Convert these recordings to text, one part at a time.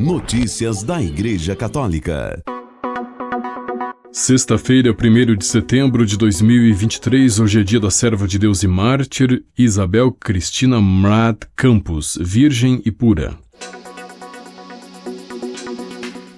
Notícias da Igreja Católica. Sexta-feira, 1º de setembro de 2023, hoje é dia da serva de Deus e mártir Isabel Cristina Mrad Campos, virgem e pura.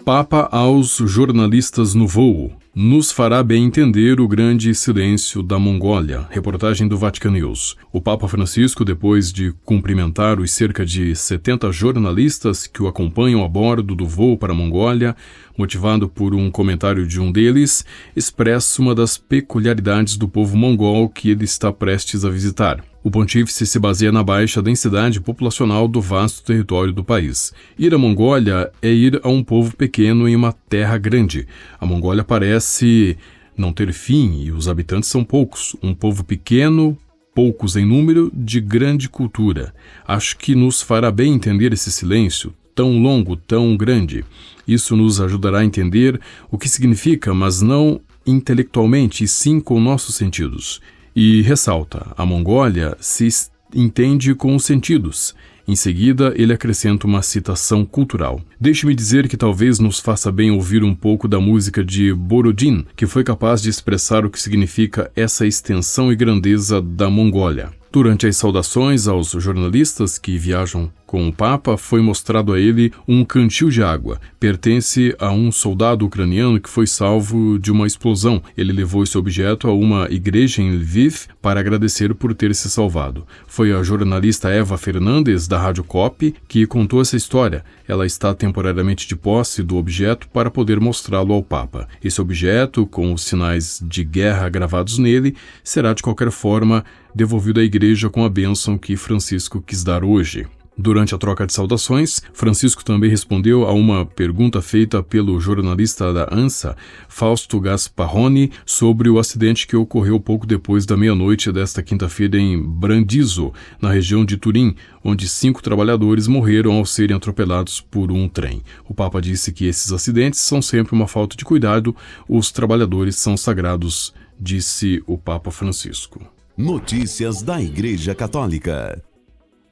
Papa aos jornalistas no voo. Nos fará bem entender o grande silêncio da Mongólia. Reportagem do Vatican News. O Papa Francisco, depois de cumprimentar os cerca de 70 jornalistas que o acompanham a bordo do voo para a Mongólia, motivado por um comentário de um deles, expressa uma das peculiaridades do povo mongol que ele está prestes a visitar. O pontífice se baseia na baixa densidade populacional do vasto território do país. Ir à Mongólia é ir a um povo pequeno em uma terra grande. A Mongólia parece não ter fim e os habitantes são poucos. Um povo pequeno, poucos em número, de grande cultura. Acho que nos fará bem entender esse silêncio, tão longo, tão grande. Isso nos ajudará a entender o que significa, mas não intelectualmente, e sim com nossos sentidos. E ressalta, a Mongólia se entende com os sentidos. Em seguida, ele acrescenta uma citação cultural. Deixe-me dizer que talvez nos faça bem ouvir um pouco da música de Borodin, que foi capaz de expressar o que significa essa extensão e grandeza da Mongólia. Durante as saudações aos jornalistas que viajam com o Papa, foi mostrado a ele um cantil de água. Pertence a um soldado ucraniano que foi salvo de uma explosão. Ele levou esse objeto a uma igreja em Lviv para agradecer por ter se salvado. Foi a jornalista Eva Fernandes, da Rádio COP, que contou essa história. Ela está temporariamente de posse do objeto para poder mostrá-lo ao Papa. Esse objeto, com os sinais de guerra gravados nele, será de qualquer forma devolvido à igreja com a bênção que Francisco quis dar hoje. Durante a troca de saudações, Francisco também respondeu a uma pergunta feita pelo jornalista da ANSA, Fausto Gasparroni, sobre o acidente que ocorreu pouco depois da meia-noite desta quinta-feira em Brandizzo, na região de Turim, onde 5 trabalhadores morreram ao serem atropelados por um trem. O Papa disse que esses acidentes são sempre uma falta de cuidado, os trabalhadores são sagrados, disse o Papa Francisco. Notícias da Igreja Católica.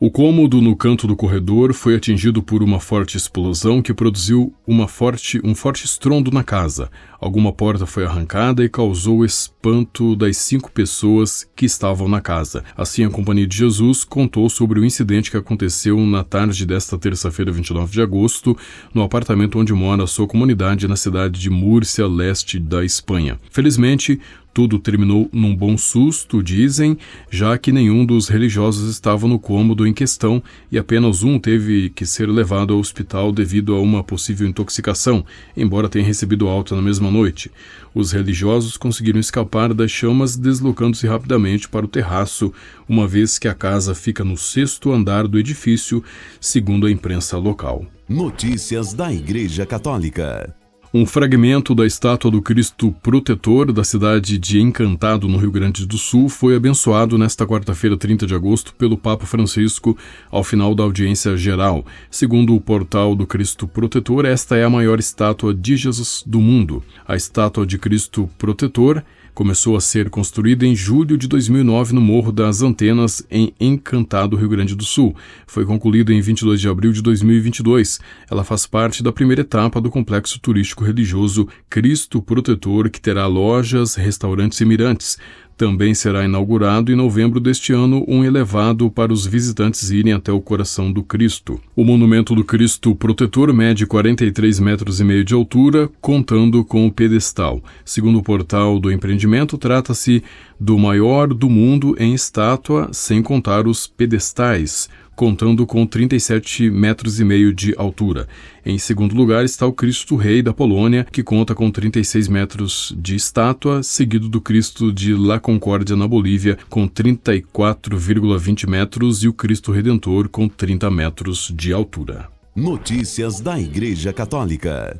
O cômodo no canto do corredor foi atingido por uma forte explosão que produziu um forte estrondo na casa. Alguma porta foi arrancada e causou espanto das 5 pessoas que estavam na casa. Assim, a Companhia de Jesus contou sobre o incidente que aconteceu na tarde desta terça-feira, 29 de agosto, no apartamento onde mora a sua comunidade na cidade de Múrcia, leste da Espanha. Felizmente, tudo terminou num bom susto, dizem, já que nenhum dos religiosos estava no cômodo em questão e apenas um teve que ser levado ao hospital devido a uma possível intoxicação, embora tenha recebido alta na mesma noite. Os religiosos conseguiram escapar das chamas deslocando-se rapidamente para o terraço, uma vez que a casa fica no 6º andar do edifício, segundo a imprensa local. Notícias da Igreja Católica. Um fragmento da estátua do Cristo Protetor da cidade de Encantado, no Rio Grande do Sul, foi abençoado nesta quarta-feira, 30 de agosto, pelo Papa Francisco ao final da audiência geral. Segundo o portal do Cristo Protetor, esta é a maior estátua de Jesus do mundo. A estátua de Cristo Protetor começou a ser construída em julho de 2009 no Morro das Antenas, em Encantado, Rio Grande do Sul. Foi concluída em 22 de abril de 2022. Ela faz parte da primeira etapa do complexo turístico religioso Cristo Protetor, que terá lojas, restaurantes e mirantes. Também será inaugurado em novembro deste ano um elevado para os visitantes irem até o coração do Cristo. O monumento do Cristo Protetor mede 43,5 metros de altura, contando com o pedestal. Segundo o portal do empreendimento, trata-se do maior do mundo em estátua, sem contar os pedestais, contando com 37,5 metros de altura. Em segundo lugar está o Cristo Rei da Polônia, que conta com 36 metros de estátua, seguido do Cristo de La Concórdia na Bolívia, com 34,20 metros, e o Cristo Redentor, com 30 metros de altura. Notícias da Igreja Católica.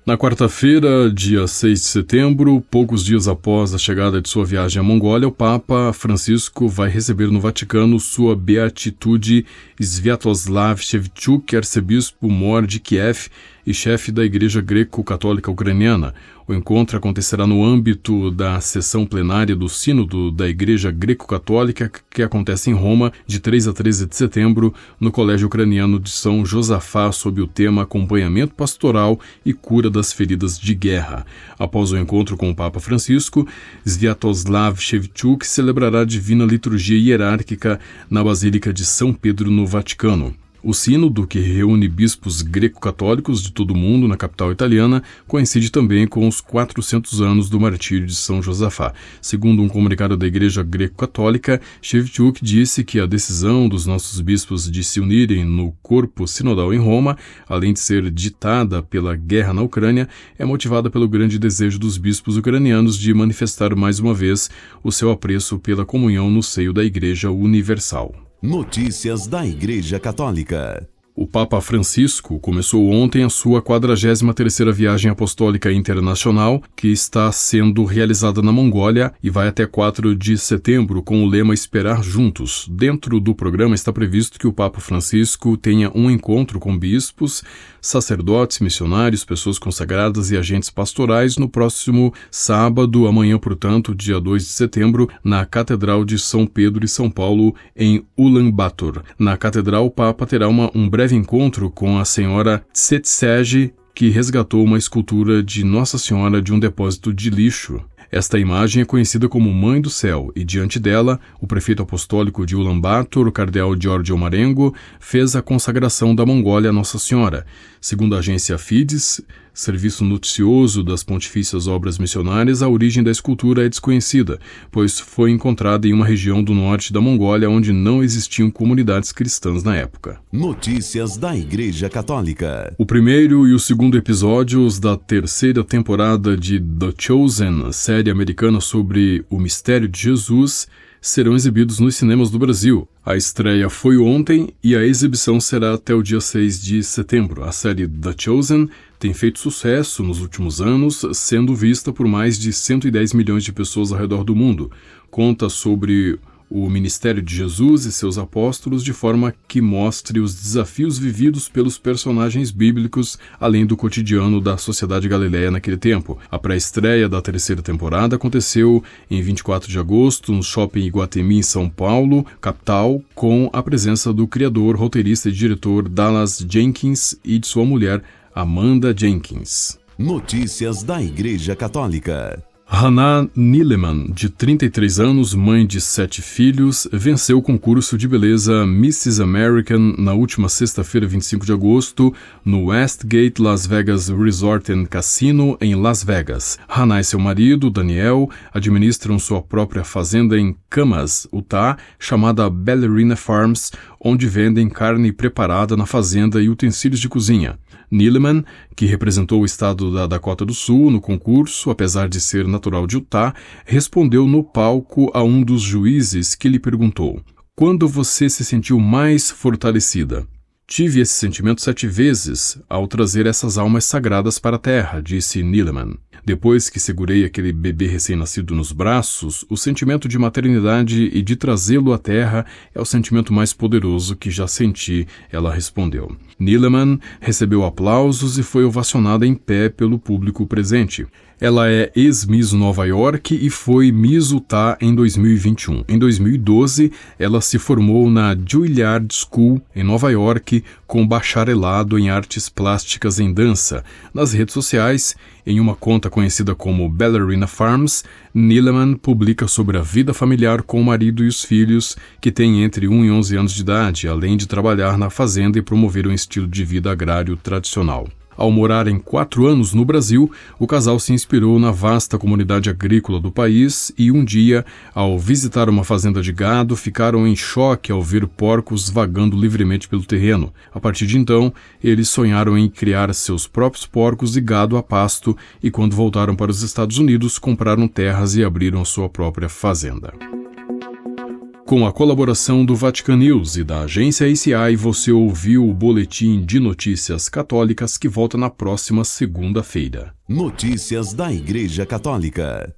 Na quarta-feira, dia 6 de setembro, poucos dias após a chegada de sua viagem à Mongólia, o Papa Francisco vai receber no Vaticano sua Beatitude Sviatoslav Shevchuk, arcebispo mor de Kiev, e chefe da Igreja Greco-Católica Ucraniana. O encontro acontecerá no âmbito da sessão plenária do Sínodo da Igreja Greco-Católica, que acontece em Roma, de 3 a 13 de setembro, no Colégio Ucraniano de São Josafá, sob o tema Acompanhamento Pastoral e Cura das Feridas de Guerra. Após o encontro com o Papa Francisco, Sviatoslav Shevchuk celebrará a Divina Liturgia Hierárquica na Basílica de São Pedro, no Vaticano. O sínodo, que reúne bispos greco-católicos de todo o mundo na capital italiana, coincide também com os 400 anos do martírio de São Josafá. Segundo um comunicado da Igreja Greco-Católica, Shevchuk disse que a decisão dos nossos bispos de se unirem no corpo sinodal em Roma, além de ser ditada pela guerra na Ucrânia, é motivada pelo grande desejo dos bispos ucranianos de manifestar mais uma vez o seu apreço pela comunhão no seio da Igreja Universal. Notícias da Igreja Católica. O Papa Francisco começou ontem a sua 43ª viagem apostólica internacional, que está sendo realizada na Mongólia e vai até 4 de setembro com o lema Esperar Juntos. Dentro do programa está previsto que o Papa Francisco tenha um encontro com bispos, sacerdotes, missionários, pessoas consagradas e agentes pastorais no próximo sábado, amanhã, portanto, dia 2 de setembro, na Catedral de São Pedro e São Paulo, em Ulaanbaatar. Na Catedral, o Papa terá um breve encontro com a senhora Tsetsege, que resgatou uma escultura de Nossa Senhora de um depósito de lixo. Esta imagem é conhecida como Mãe do Céu e, diante dela, o prefeito apostólico de Ulaanbaatar, o cardeal Giorgio Marengo, fez a consagração da Mongólia a Nossa Senhora. Segundo a agência Fides, serviço noticioso das Pontifícias Obras Missionárias, a origem da escultura é desconhecida, pois foi encontrada em uma região do norte da Mongólia onde não existiam comunidades cristãs na época. Notícias da Igreja Católica. O primeiro e o segundo episódios da 3ª temporada de The Chosen, série americana sobre o mistério de Jesus, serão exibidos nos cinemas do Brasil. A estreia foi ontem e a exibição será até o dia 6 de setembro. A série The Chosen tem feito sucesso nos últimos anos, sendo vista por mais de 110 milhões de pessoas ao redor do mundo. Conta sobre o ministério de Jesus e seus apóstolos de forma que mostre os desafios vividos pelos personagens bíblicos, além do cotidiano da sociedade galileia naquele tempo. A pré-estreia da 3ª temporada aconteceu em 24 de agosto no Shopping Iguatemi, em São Paulo, capital, com a presença do criador, roteirista e diretor Dallas Jenkins e de sua mulher, Amanda Jenkins. Notícias da Igreja Católica. Hannah Nieleman, de 33 anos, mãe de 7 filhos, venceu o concurso de beleza Mrs. American na última sexta-feira, 25 de agosto, no Westgate Las Vegas Resort and Casino, em Las Vegas. Hannah e seu marido, Daniel, administram sua própria fazenda em Camas, Utah, chamada Ballerina Farms, onde vendem carne preparada na fazenda e utensílios de cozinha. Nieleman, que representou o estado da Dakota do Sul no concurso, apesar de ser natural de Utah, respondeu no palco a um dos juízes que lhe perguntou: "Quando você se sentiu mais fortalecida?" "Tive esse sentimento 7 vezes ao trazer essas almas sagradas para a terra", disse Nieleman. "Depois que segurei aquele bebê recém-nascido nos braços, o sentimento de maternidade e de trazê-lo à terra é o sentimento mais poderoso que já senti", ela respondeu. Nieleman recebeu aplausos e foi ovacionada em pé pelo público presente. Ela é ex-Miss Nova York e foi Miss Utah em 2021. Em 2012, ela se formou na Juilliard School, em Nova York, com bacharelado em artes plásticas em dança. Nas redes sociais, em uma conta conhecida como Ballerina Farms, Nieleman publica sobre a vida familiar com o marido e os filhos, que têm entre 1 e 11 anos de idade, além de trabalhar na fazenda e promover um estilo de vida agrário tradicional. Ao morar em 4 anos no Brasil, o casal se inspirou na vasta comunidade agrícola do país e um dia, ao visitar uma fazenda de gado, ficaram em choque ao ver porcos vagando livremente pelo terreno. A partir de então, eles sonharam em criar seus próprios porcos e gado a pasto e, quando voltaram para os Estados Unidos, compraram terras e abriram sua própria fazenda. Com a colaboração do Vatican News e da agência ACI, você ouviu o Boletim de Notícias Católicas que volta na próxima segunda-feira. Notícias da Igreja Católica.